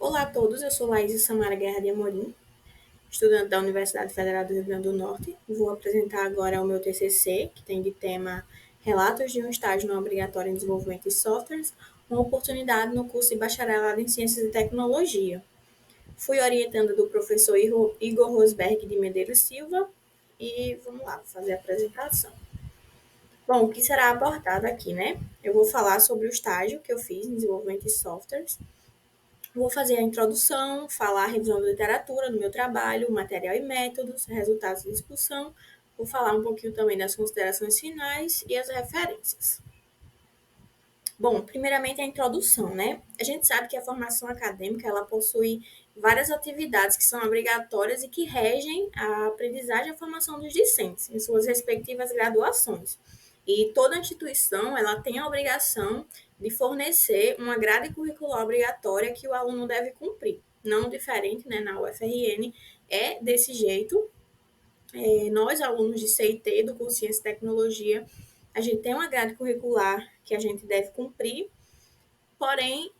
Olá a todos, eu sou Laís Samara Guerra de Amorim, estudante da Universidade Federal do Rio Grande do Norte. Vou apresentar agora o meu TCC, que tem de tema Relatos de um estágio não obrigatório em desenvolvimento de softwares, uma oportunidade no curso de bacharelado em Ciências e Tecnologia. Fui orientanda do professor Igor Rosberg de Medeiros Silva e vamos lá, vou fazer a apresentação. Bom, o que será abordado aqui, né? Eu vou falar sobre o estágio que eu fiz em desenvolvimento de softwares. Vou fazer a introdução, falar a revisão da literatura do meu trabalho, material e métodos, resultados de discussão. Vou falar um pouquinho também das considerações finais e as referências. Bom, primeiramente a introdução, né? A gente sabe que a formação acadêmica, ela possui várias atividades que são obrigatórias e que regem a aprendizagem e a formação dos discentes em suas respectivas graduações. E toda instituição, ela tem a obrigação de fornecer uma grade curricular obrigatória que o aluno deve cumprir. Não diferente, né, na UFRN, é desse jeito. Nós, alunos de CIT, do curso Ciência e Tecnologia, a gente tem uma grade curricular que a gente deve cumprir, porém,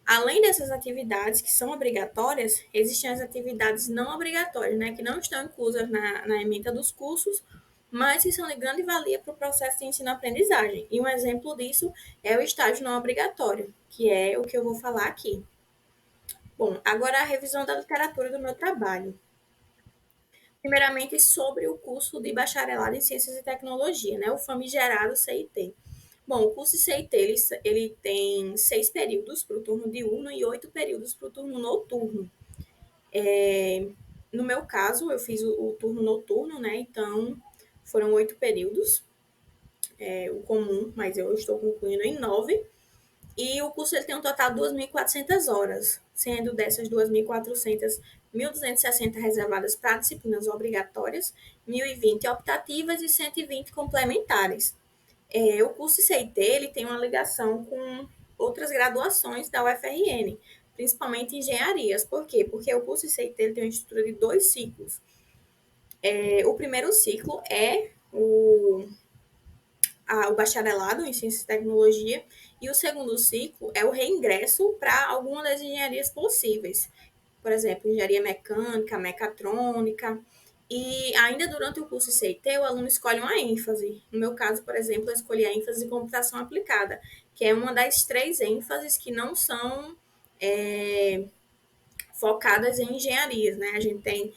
além dessas atividades que são obrigatórias, existem as atividades não obrigatórias, né, que não estão inclusas na ementa dos cursos, mas que são de grande valia para o processo de ensino-aprendizagem. E um exemplo disso é o estágio não obrigatório, que é o que eu vou falar aqui. Bom, agora a revisão da literatura do meu trabalho. Primeiramente, sobre o curso de bacharelado em Ciências e Tecnologia, né, o famigerado CIT. Bom, o curso de CIT, ele tem 6 períodos para o turno diurno e 8 períodos para o turno noturno. No meu caso, eu fiz o turno noturno, né, então foram 8 períodos, o comum, mas eu estou concluindo em 9. E o curso ele tem um total de 2.400 horas, sendo dessas 2.400, 1.260 reservadas para disciplinas obrigatórias, 1.020 optativas e 120 complementares. O curso CIT ele tem uma ligação com outras graduações da UFRN, principalmente engenharias. Por quê? Porque o curso CIT ele tem uma estrutura de 2 ciclos. O primeiro ciclo é o bacharelado em Ciências e Tecnologia, e o segundo ciclo é o reingresso para alguma das engenharias possíveis. Por exemplo, engenharia mecânica, mecatrônica. E ainda durante o curso CIT, o aluno escolhe uma ênfase. No meu caso, por exemplo, eu escolhi a ênfase de computação aplicada, que é uma das 3 ênfases que não são focadas em engenharias, né? A gente tem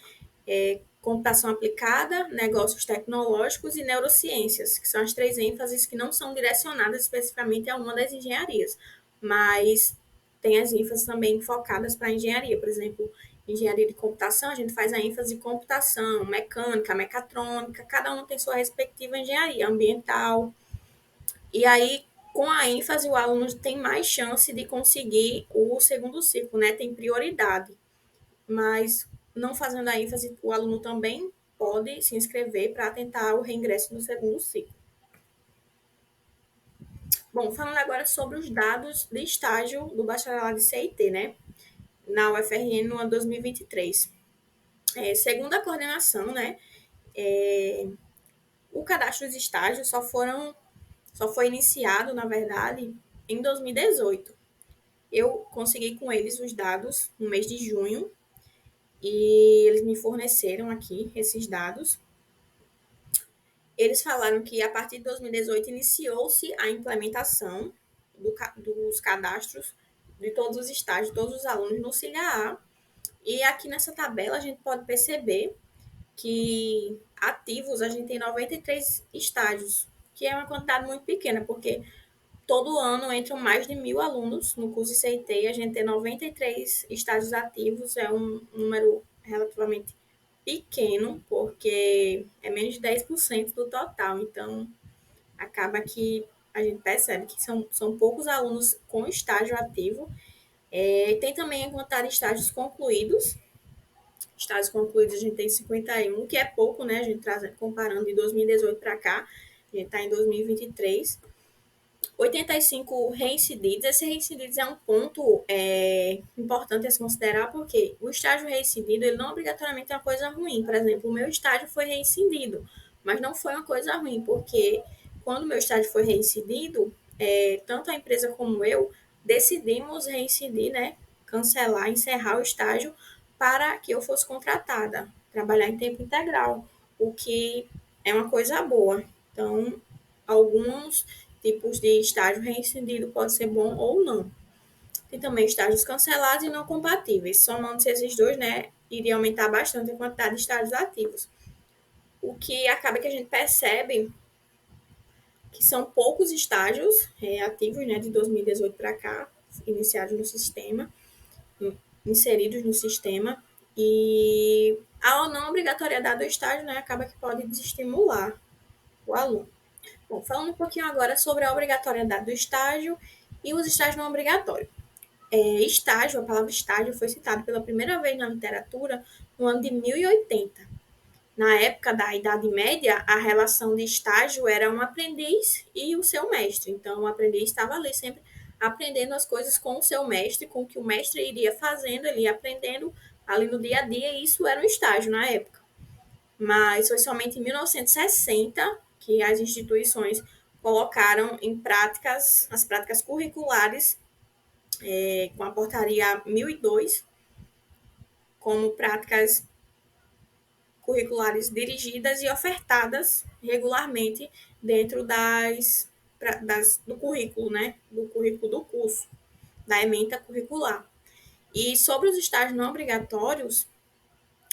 computação aplicada, negócios tecnológicos e neurociências, que são as 3 ênfases que não são direcionadas especificamente a uma das engenharias, mas tem as ênfases também focadas para a engenharia. Por exemplo, engenharia de computação, a gente faz a ênfase de computação, mecânica, mecatrônica, cada um tem sua respectiva engenharia, ambiental. E aí, com a ênfase, o aluno tem mais chance de conseguir o segundo ciclo, né? Tem prioridade. Mas não fazendo a ênfase, o aluno também pode se inscrever para tentar o reingresso no segundo ciclo. Bom, falando agora sobre os dados de estágio do bacharelado de CIT, né? Na UFRN no ano 2023. Segundo a coordenação, né? O cadastro dos estágios só foi iniciado, na verdade, em 2018. Eu consegui com eles os dados no mês de junho e eles me forneceram aqui esses dados. Eles falaram que a partir de 2018 iniciou-se a implementação dos cadastros de todos os estágios, todos os alunos no CILHA-A. E aqui nessa tabela a gente pode perceber que ativos a gente tem 93 estágios, que é uma quantidade muito pequena, porque todo ano entram mais de 1.000 alunos no curso de CIT e a gente tem 93 estágios ativos, é um número relativamente pequeno, porque é menos de 10% do total. Então, acaba que a gente percebe que são poucos alunos com estágio ativo. Tem também a quantidade de estágios concluídos. Estágios concluídos a gente tem 51, que é pouco, né? A gente comparando de 2018 para cá, a gente está em 2023. 85 reincididos. Esse reincididos é um ponto importante a se considerar, porque o estágio reincidido, ele não obrigatoriamente é uma coisa ruim. Por exemplo, o meu estágio foi reincidido, mas não foi uma coisa ruim, porque quando o meu estágio foi reincidido, tanto a empresa como eu decidimos reincidir, né, cancelar, encerrar o estágio para que eu fosse contratada, trabalhar em tempo integral, o que é uma coisa boa. Então, alguns tipos de estágio rescindido pode ser bom ou não. Tem também estágios cancelados e não compatíveis. Somando-se esses dois, né, iria aumentar bastante a quantidade de estágios ativos. O que acaba que a gente percebe que são poucos estágios ativos, né, de 2018 para cá, iniciados no sistema, inseridos no sistema, e a não obrigatoriedade do estágio, né, acaba que pode desestimular o aluno. Bom, falando um pouquinho agora sobre a obrigatoriedade do estágio e os estágios não obrigatórios. Estágio, a palavra estágio foi citada pela primeira vez na literatura no ano de 1080. Na época da Idade Média, a relação de estágio era um aprendiz e o seu mestre. Então, o aprendiz estava ali sempre aprendendo as coisas com o seu mestre, com o que o mestre iria fazendo, ele ia aprendendo ali no dia a dia, e isso era um estágio na época. Mas foi somente em 1960 que as instituições colocaram em práticas, as práticas curriculares, com a portaria 1002, como práticas curriculares dirigidas e ofertadas regularmente dentro do currículo, né? Do currículo do curso, da ementa curricular. E sobre os estágios não obrigatórios,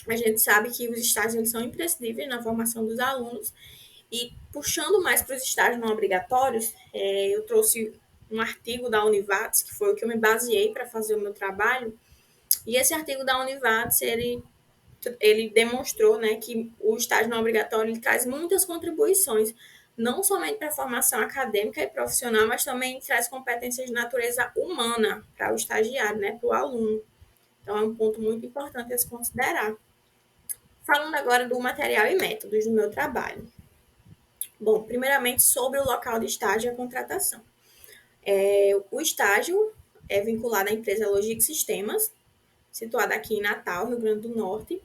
a gente sabe que os estágios eles são imprescindíveis na formação dos alunos. E puxando mais para os estágios não obrigatórios, eu trouxe um artigo da Univates, que foi o que eu me baseei para fazer o meu trabalho. E esse artigo da Univates, ele demonstrou, né, que o estágio não obrigatório ele traz muitas contribuições, não somente para a formação acadêmica e profissional, mas também traz competências de natureza humana para o estagiário, né, para o aluno. Então, é um ponto muito importante a se considerar. Falando agora do material e métodos do meu trabalho. Bom, primeiramente sobre o local de estágio e a contratação. O estágio é vinculado à empresa Logic Sistemas, situada aqui em Natal, Rio Grande do Norte.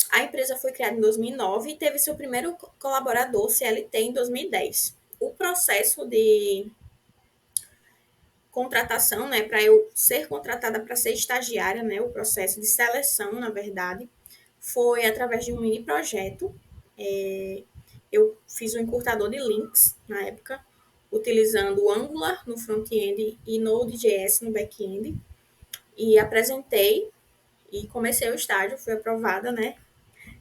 A empresa foi criada em 2009 e teve seu primeiro colaborador, CLT, em 2010. O processo de contratação, né, para eu ser contratada para ser estagiária, né, o processo de seleção, na verdade, foi através de um mini projeto. Eu fiz um encurtador de links na época, utilizando Angular no front-end e Node.js no back-end, e apresentei e comecei o estágio, fui aprovada, né?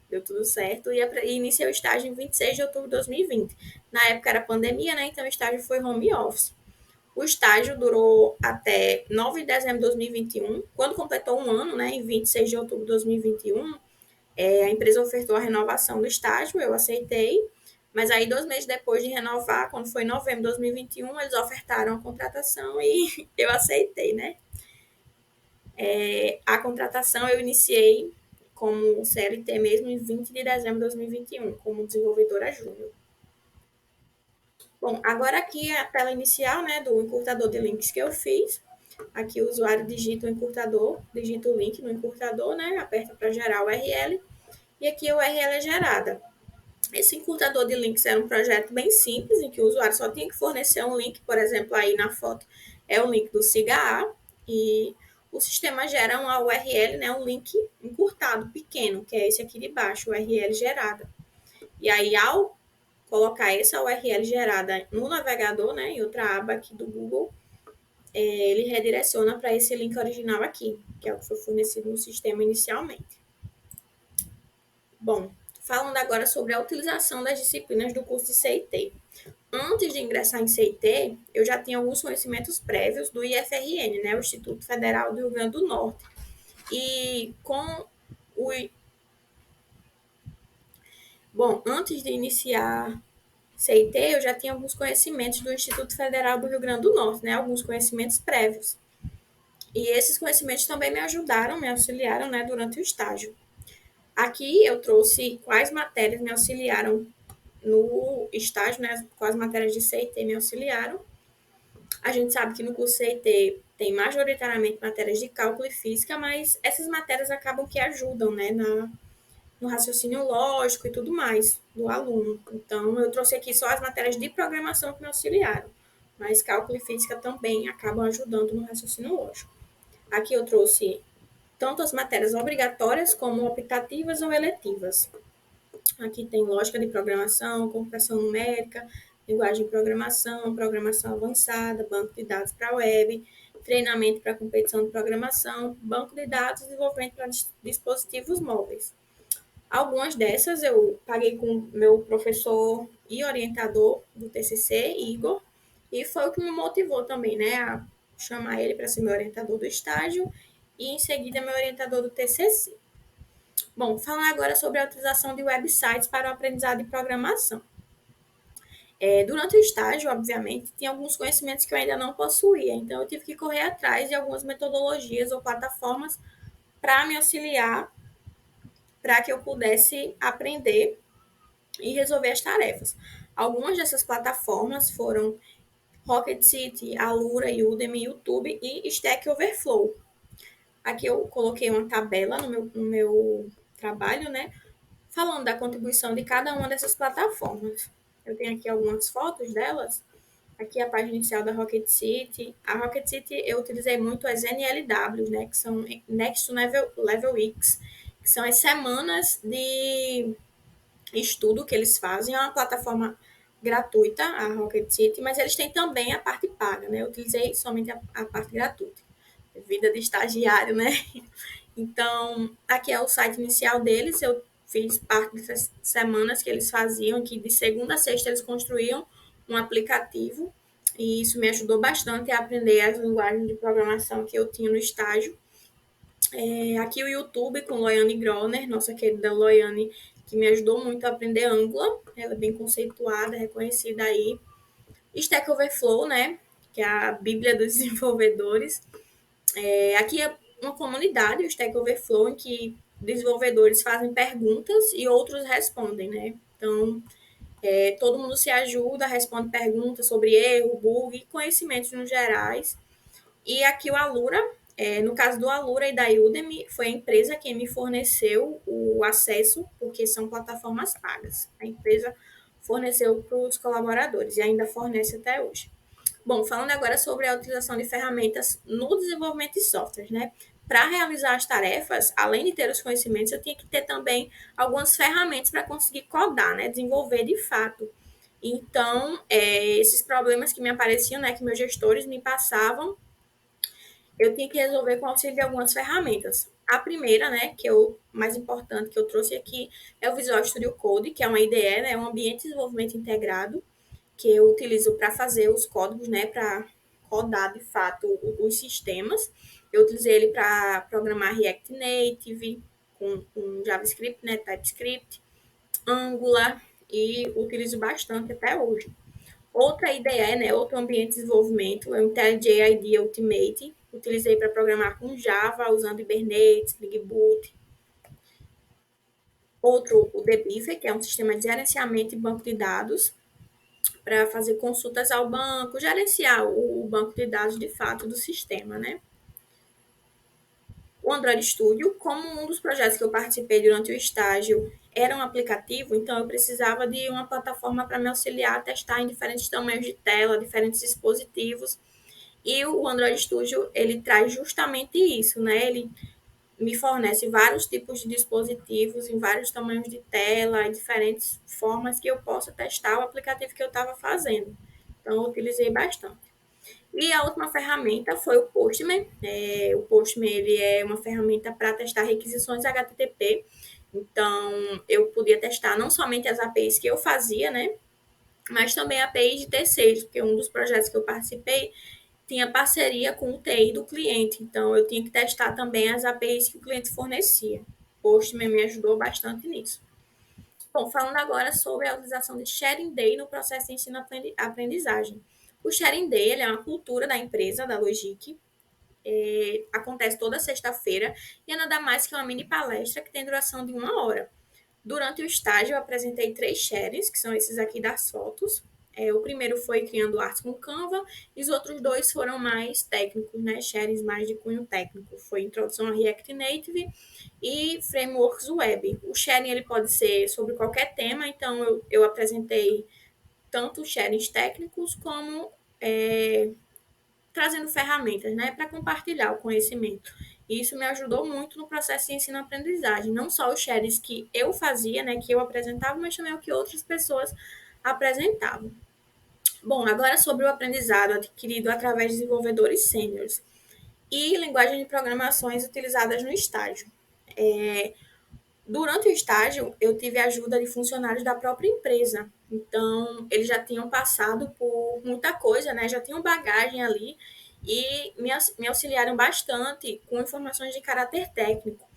Deu tudo certo, e iniciei o estágio em 26 de outubro de 2020. Na época era pandemia, né? Então o estágio foi home office. O estágio durou até 9 de dezembro de 2021. Quando completou um ano, né, em 26 de outubro de 2021, a empresa ofertou a renovação do estágio, eu aceitei, mas aí 2 meses depois de renovar, quando foi em novembro de 2021, eles ofertaram a contratação e eu aceitei, né? A contratação eu iniciei como CLT mesmo em 20 de dezembro de 2021, como desenvolvedora júnior. Bom, agora aqui é a tela inicial, né, do encurtador de links que eu fiz. Aqui o usuário digita o encurtador, digita o link no encurtador, né, aperta para gerar o URL, e aqui a URL é gerada. Esse encurtador de links era um projeto bem simples, em que o usuário só tinha que fornecer um link, por exemplo, aí na foto é o link do SIGA, e o sistema gera uma URL, né, um link encurtado, pequeno, que é esse aqui de baixo, URL gerada. E aí, ao colocar essa URL gerada no navegador, né, em outra aba aqui do Google, ele redireciona para esse link original aqui, que é o que foi fornecido no sistema inicialmente. Bom, falando agora sobre a utilização das disciplinas do curso de CIT. Antes de ingressar em CIT, eu já tinha alguns conhecimentos prévios do IFRN, né, o Instituto Federal do Rio Grande do Norte. E com o... Bom, antes de iniciar CIT, eu já tinha alguns conhecimentos do Instituto Federal do Rio Grande do Norte, né, alguns conhecimentos prévios. E esses conhecimentos também me ajudaram, me auxiliaram, né, durante o estágio. Aqui eu trouxe quais matérias me auxiliaram no estágio, né, quais matérias de CIT me auxiliaram. A gente sabe que no curso CIT tem majoritariamente matérias de cálculo e física, mas essas matérias acabam que ajudam, né, no raciocínio lógico e tudo mais do aluno. Então, eu trouxe aqui só as matérias de programação que me auxiliaram, mas cálculo e física também acabam ajudando no raciocínio lógico. Aqui eu trouxe tanto as matérias obrigatórias como optativas ou eletivas. Aqui tem lógica de programação, computação numérica, linguagem de programação, programação avançada, banco de dados para web, treinamento para competição de programação, banco de dados e desenvolvimento para dispositivos móveis. Algumas dessas eu paguei com meu professor e orientador do TCC, Igor, e foi o que me motivou também, né, a chamar ele para ser meu orientador do estágio e em seguida meu orientador do TCC. Bom, falando agora sobre a utilização de websites para o aprendizado de programação. Durante o estágio, obviamente, tinha alguns conhecimentos que eu ainda não possuía, então eu tive que correr atrás de algumas metodologias ou plataformas para me auxiliar, para que eu pudesse aprender e resolver as tarefas. Algumas dessas plataformas foram Rocket City, Alura, Udemy, YouTube e Stack Overflow. Aqui eu coloquei uma tabela no meu trabalho, né, falando da contribuição de cada uma dessas plataformas. Eu tenho aqui algumas fotos delas. Aqui a página inicial da Rocket City. A Rocket City eu utilizei muito as NLWs, né, que são Next Level Weeks, que são as semanas de estudo que eles fazem. É uma plataforma gratuita, a Rocket City, mas eles têm também a parte paga, né? Eu utilizei somente a parte gratuita. Vida de estagiário, né? Então, aqui é o site inicial deles. Eu fiz parte dessas semanas que eles faziam, que de segunda a sexta eles construíam um aplicativo. E isso me ajudou bastante a aprender as linguagens de programação que eu tinha no estágio. Aqui o YouTube com Loiane Groner, nossa querida Loiane, que me ajudou muito a aprender Angular. Ela é bem conceituada, reconhecida aí. Stack Overflow, né? Que é a bíblia dos desenvolvedores. Aqui é uma comunidade, o Stack Overflow, em que desenvolvedores fazem perguntas e outros respondem, né? Então, todo mundo se ajuda, responde perguntas sobre erro, bug e conhecimentos no gerais. E aqui o Alura, no caso do Alura e da Udemy, foi a empresa quem me forneceu o acesso, porque são plataformas pagas. A empresa forneceu para os colaboradores e ainda fornece até hoje. Bom, falando agora sobre a utilização de ferramentas no desenvolvimento de softwares, né? Para realizar as tarefas, além de ter os conhecimentos, eu tinha que ter também algumas ferramentas para conseguir codar, né? Desenvolver de fato. Então, esses problemas que me apareciam, né? Que meus gestores me passavam, eu tinha que resolver com o auxílio de algumas ferramentas. A primeira, né, que é o mais importante que eu trouxe aqui, é o Visual Studio Code, que é uma IDE, né, um ambiente de desenvolvimento integrado, que eu utilizo para fazer os códigos, né, para rodar de fato os sistemas. Eu utilizei ele para programar React Native, com JavaScript, né, TypeScript, Angular, e utilizo bastante até hoje. Outra IDE, né, outro ambiente de desenvolvimento, é o IntelliJ IDEA Ultimate. Utilizei para programar com Java, usando Hibernate, Big Boot. Outro, o Debifer, que é um sistema de gerenciamento de banco de dados, para fazer consultas ao banco, gerenciar o banco de dados de fato do sistema, né? O Android Studio, como um dos projetos que eu participei durante o estágio era um aplicativo, então eu precisava de uma plataforma para me auxiliar a testar em diferentes tamanhos de tela, diferentes dispositivos. E o Android Studio, ele traz justamente isso, né? Ele me fornece vários tipos de dispositivos em vários tamanhos de tela e diferentes formas que eu possa testar o aplicativo que eu estava fazendo. Então, eu utilizei bastante. E a última ferramenta foi o Postman. O Postman ele é uma ferramenta para testar requisições HTTP. Então, eu podia testar não somente as APIs que eu fazia, né? Mas também APIs de terceiros, porque um dos projetos que eu participei tinha parceria com o TI do cliente. Então, eu tinha que testar também as APIs que o cliente fornecia. O Postman me ajudou bastante nisso. Bom, falando agora sobre a utilização de Sharing Day no processo de ensino-aprendizagem. O Sharing Day é uma cultura da empresa, da Logic. Acontece toda sexta-feira e é nada mais que uma mini palestra que tem duração de 1 hora. Durante o estágio, eu apresentei 3 sharings, que são esses aqui das fotos. O primeiro foi criando artes com Canva e os outros 2 foram mais técnicos, né? Sharings mais de cunho técnico. Foi introdução a React Native e frameworks web. O sharing ele pode ser sobre qualquer tema, então eu apresentei tanto sharings técnicos como trazendo ferramentas, né, para compartilhar o conhecimento. E isso me ajudou muito no processo de ensino-aprendizagem, não só os shares que eu fazia, né, que eu apresentava, mas também o que outras pessoas apresentavam. Bom, agora sobre o aprendizado adquirido através de desenvolvedores sêniores e linguagem de programações utilizadas no estágio. Durante o estágio, eu tive a ajuda de funcionários da própria empresa. Então, eles já tinham passado por muita coisa, né? Já tinham bagagem ali e me auxiliaram bastante com informações de caráter técnico.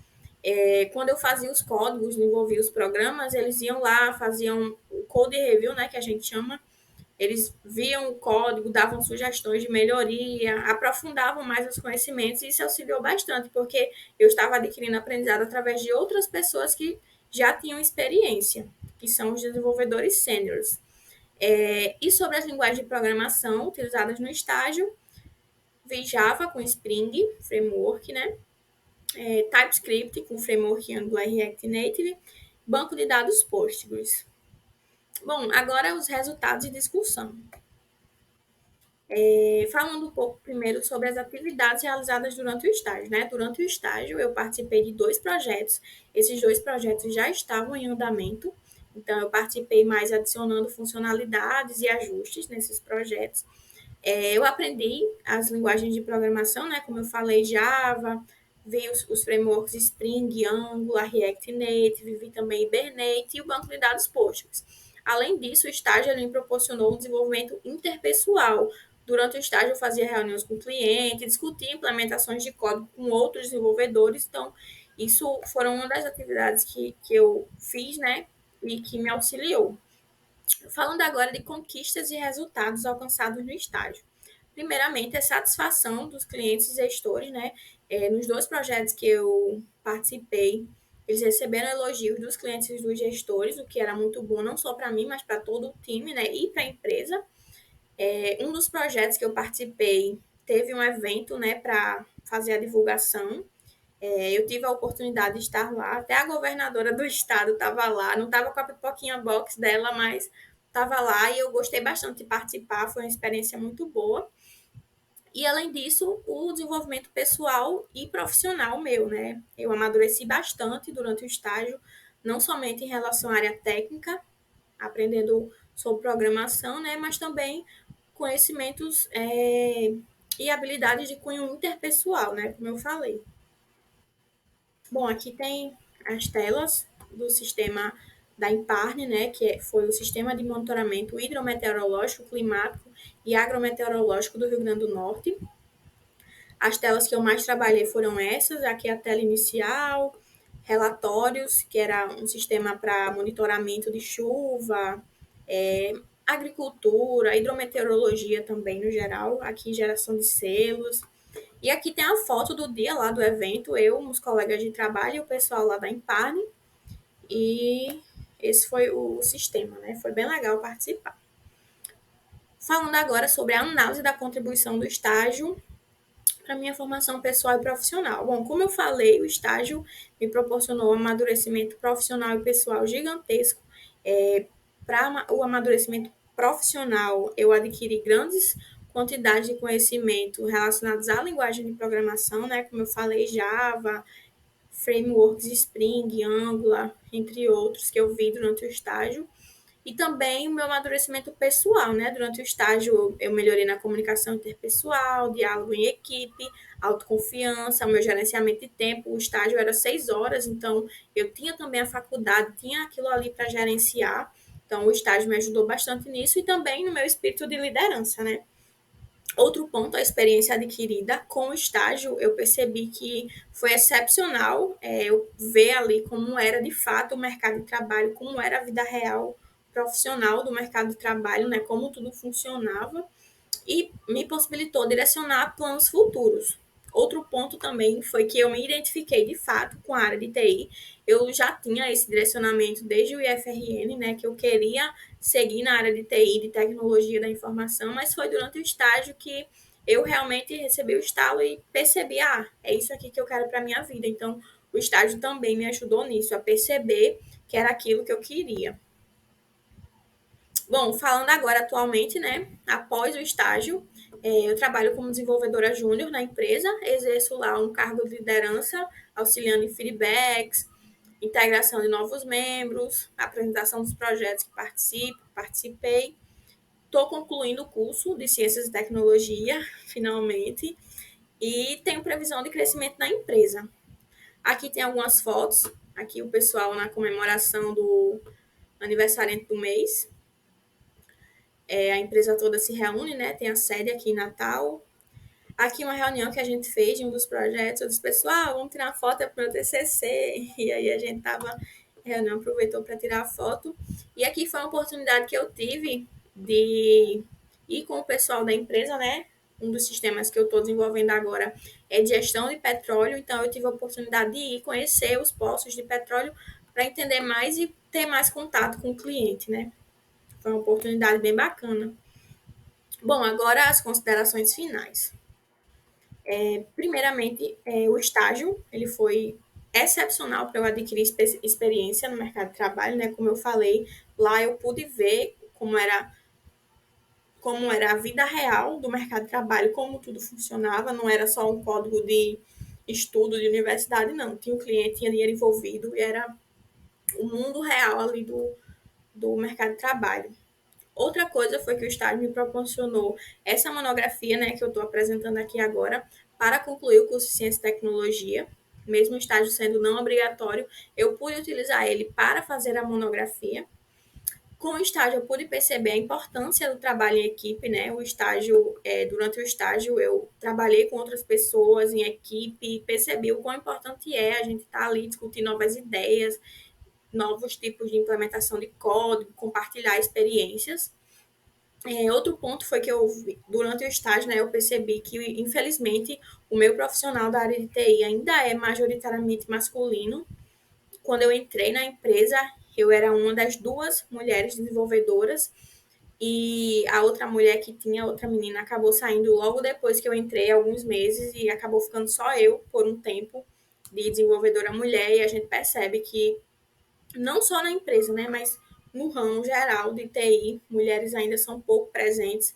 Quando eu fazia os códigos, desenvolvia os programas, eles iam lá, faziam o code review, né, que a gente chama. Eles viam o código, davam sugestões de melhoria, aprofundavam mais os conhecimentos e isso auxiliou bastante, porque eu estava adquirindo aprendizado através de outras pessoas que já tinham experiência, que são os desenvolvedores sêniores. E sobre as linguagens de programação utilizadas no estágio, vi Java com Spring Framework, né? TypeScript com Framework Angular e React Native, banco de dados Postgres. Bom, agora os resultados de discussão. Falando um pouco primeiro sobre as atividades realizadas durante o estágio, né? Durante o estágio, eu participei de 2 projetos. Esses 2 projetos já estavam em andamento, então eu participei mais adicionando funcionalidades e ajustes nesses projetos. Eu aprendi as linguagens de programação, né? Como eu falei, Java, vi os frameworks Spring, Angular, React Native, vi também Hibernate e o banco de dados Postgres. Além disso, o estágio ele me proporcionou um desenvolvimento interpessoal. Durante o estágio, eu fazia reuniões com o cliente, discutia implementações de código com outros desenvolvedores. Então, isso foram uma das atividades que eu fiz, né? E que me auxiliou. Falando agora de conquistas e resultados alcançados no estágio. Primeiramente, a satisfação dos clientes e gestores, né? Nos 2 projetos que eu participei, eles receberam elogios dos clientes e dos gestores, o que era muito bom, não só para mim, mas para todo o time, né? E para a empresa. Um dos projetos que eu participei teve um evento, né, para fazer a divulgação. Eu tive a oportunidade de estar lá, até a governadora do estado estava lá, não estava com a pipoquinha box dela, mas estava lá e eu gostei bastante de participar, foi uma experiência muito boa. E além disso, o desenvolvimento pessoal e profissional meu, né? Eu amadureci bastante durante o estágio, não somente em relação à área técnica, aprendendo sobre programação, né? Mas também conhecimentos e habilidades de cunho interpessoal, né? Como eu falei. Bom, aqui tem as telas do sistema da Imparne, né, foi o Sistema de Monitoramento Hidrometeorológico, Climático e Agrometeorológico do Rio Grande do Norte. As telas que eu mais trabalhei foram essas, aqui a tela inicial, relatórios, que era um sistema para monitoramento de chuva, agricultura, hidrometeorologia também no geral, aqui geração de selos, e aqui tem a foto do dia lá do evento, eu, os colegas de trabalho e o pessoal lá da Imparne. E esse foi o sistema, né? Foi bem legal participar. Falando agora sobre a análise da contribuição do estágio para minha formação pessoal e profissional. Bom, como eu falei, o estágio me proporcionou um amadurecimento profissional e pessoal gigantesco. Para o amadurecimento profissional, eu adquiri grandes quantidades de conhecimento relacionados à linguagem de programação, né? Como eu falei, Java, frameworks Spring, Angular, entre outros que eu vi durante o estágio. E também o meu amadurecimento pessoal, né? Durante o estágio, eu melhorei na comunicação interpessoal, diálogo em equipe, autoconfiança, o meu gerenciamento de tempo. O estágio era 6 horas, então eu tinha também a faculdade, tinha aquilo ali para gerenciar. Então, o estágio me ajudou bastante nisso e também no meu espírito de liderança, né? Outro ponto, a experiência adquirida com o estágio, eu percebi que foi excepcional eu ver ali como era de fato o mercado de trabalho, como era a vida real profissional do mercado de trabalho, né, como tudo funcionava e me possibilitou direcionar planos futuros. Outro ponto também foi que eu me identifiquei de fato com a área de TI. Eu já tinha esse direcionamento desde o IFRN, né, que eu queria seguir na área de TI, de tecnologia da informação, mas foi durante o estágio que eu realmente recebi o estalo e percebi, é isso aqui que eu quero para minha vida. Então, o estágio também me ajudou nisso, a perceber que era aquilo que eu queria. Bom, falando agora atualmente, né, após o estágio, Eu trabalho como desenvolvedora júnior na empresa, exerço lá um cargo de liderança, auxiliando em feedbacks, integração de novos membros, apresentação dos projetos que participei. Estou concluindo o curso de Ciências e Tecnologia, finalmente, e tenho previsão de crescimento na empresa. Aqui tem algumas fotos, aqui o pessoal na comemoração do aniversário do mês. A empresa toda se reúne, né? Tem a sede aqui em Natal. Aqui uma reunião que a gente fez de um dos projetos, eu disse, pessoal, vamos tirar uma foto para o meu TCC. E aí a gente estava, reunião aproveitou para tirar a foto. E aqui foi uma oportunidade que eu tive de ir com o pessoal da empresa, né? Um dos sistemas que eu estou desenvolvendo agora é de gestão de petróleo, então eu tive a oportunidade de ir conhecer os poços de petróleo para entender mais e ter mais contato com o cliente, né? Foi uma oportunidade bem bacana. Bom, agora as considerações finais. Primeiramente, o estágio, ele foi excepcional para eu adquirir experiência no mercado de trabalho, né? Como eu falei, lá eu pude ver como era a vida real do mercado de trabalho, como tudo funcionava, não era só um código de estudo de universidade, não. Tinha um cliente, tinha dinheiro envolvido e era o mundo real ali do mercado de trabalho. Outra coisa foi que o estágio me proporcionou essa monografia, né, que eu estou apresentando aqui agora, para concluir o curso de Ciência e Tecnologia. Mesmo o estágio sendo não obrigatório, eu pude utilizar ele para fazer a monografia. Com o estágio, eu pude perceber a importância do trabalho em equipe, né? Durante o estágio, eu trabalhei com outras pessoas em equipe e percebi o quão importante é a gente estar ali discutir novas ideias, novos tipos de implementação de código, compartilhar experiências. Outro ponto foi que durante o estágio, né, eu percebi que, infelizmente, o meu profissional da área de TI ainda é majoritariamente masculino. Quando eu entrei na empresa, eu era uma das duas mulheres desenvolvedoras e a outra mulher que tinha, outra menina, acabou saindo logo depois que eu entrei, alguns meses, e acabou ficando só eu por um tempo de desenvolvedora mulher, e a gente percebe que não só na empresa, né, mas no ramo geral de TI, mulheres ainda são pouco presentes.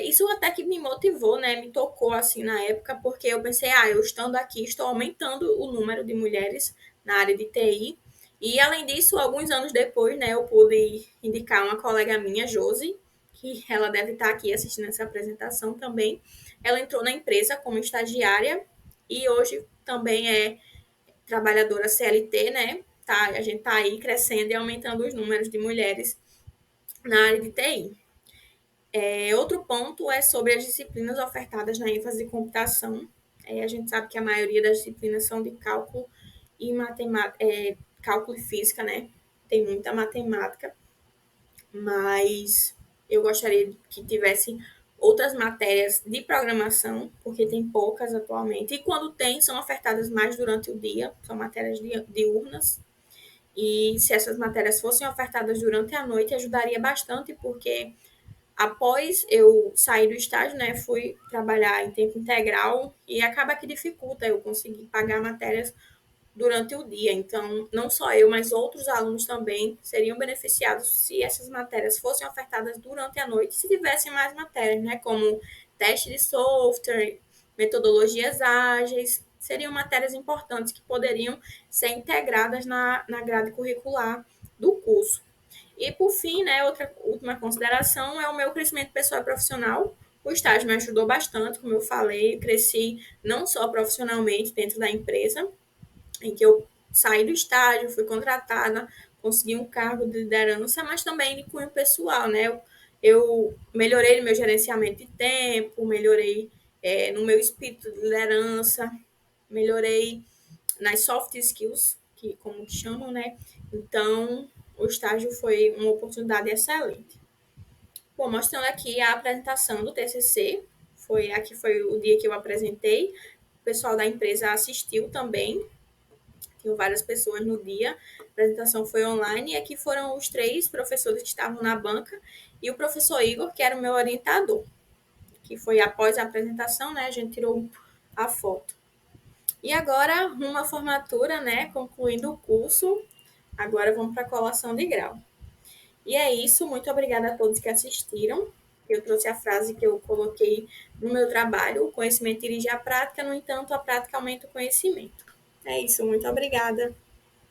Isso até que me motivou, né, me tocou assim na época, porque eu pensei, eu estando aqui, estou aumentando o número de mulheres na área de TI. E além disso, alguns anos depois, né, eu pude indicar uma colega minha, Josi, que ela deve estar aqui assistindo essa apresentação também. Ela entrou na empresa como estagiária e hoje também é trabalhadora CLT, né? Tá, a gente está aí crescendo e aumentando os números de mulheres na área de TI. Outro ponto é sobre as disciplinas ofertadas na ênfase de computação. A gente sabe que a maioria das disciplinas são de cálculo e matemática, cálculo e física, né? Tem muita matemática, mas eu gostaria que tivesse outras matérias de programação, porque tem poucas atualmente, e quando tem, são ofertadas mais durante o dia, são matérias diurnas, e se essas matérias fossem ofertadas durante a noite, ajudaria bastante, porque após eu sair do estágio, né, fui trabalhar em tempo integral e acaba que dificulta eu conseguir pagar matérias durante o dia. Então, não só eu, mas outros alunos também seriam beneficiados se essas matérias fossem ofertadas durante a noite, se tivessem mais matérias, né, como teste de software, metodologias ágeis, seriam matérias importantes que poderiam ser integradas na grade curricular do curso. E, por fim, né, outra última consideração é o meu crescimento pessoal e profissional. O estágio me ajudou bastante, como eu falei, cresci não só profissionalmente dentro da empresa, em que eu saí do estágio, fui contratada, consegui um cargo de liderança, mas também de cunho pessoal, né? Eu melhorei no meu gerenciamento de tempo, melhorei no meu espírito de liderança, melhorei nas soft skills, que como que chamam, né? Então, o estágio foi uma oportunidade excelente. Bom, mostrando aqui a apresentação do TCC, aqui foi o dia que eu apresentei, o pessoal da empresa assistiu também, tinham várias pessoas no dia, a apresentação foi online, e aqui foram os 3 professores que estavam na banca, e o professor Igor, que era o meu orientador, que foi após a apresentação, né, a gente tirou a foto. E agora, uma formatura, né, concluindo o curso, agora vamos para a colação de grau. E é isso, muito obrigada a todos que assistiram. Eu trouxe a frase que eu coloquei no meu trabalho: o conhecimento dirige a prática, no entanto, a prática aumenta o conhecimento. É isso, muito obrigada.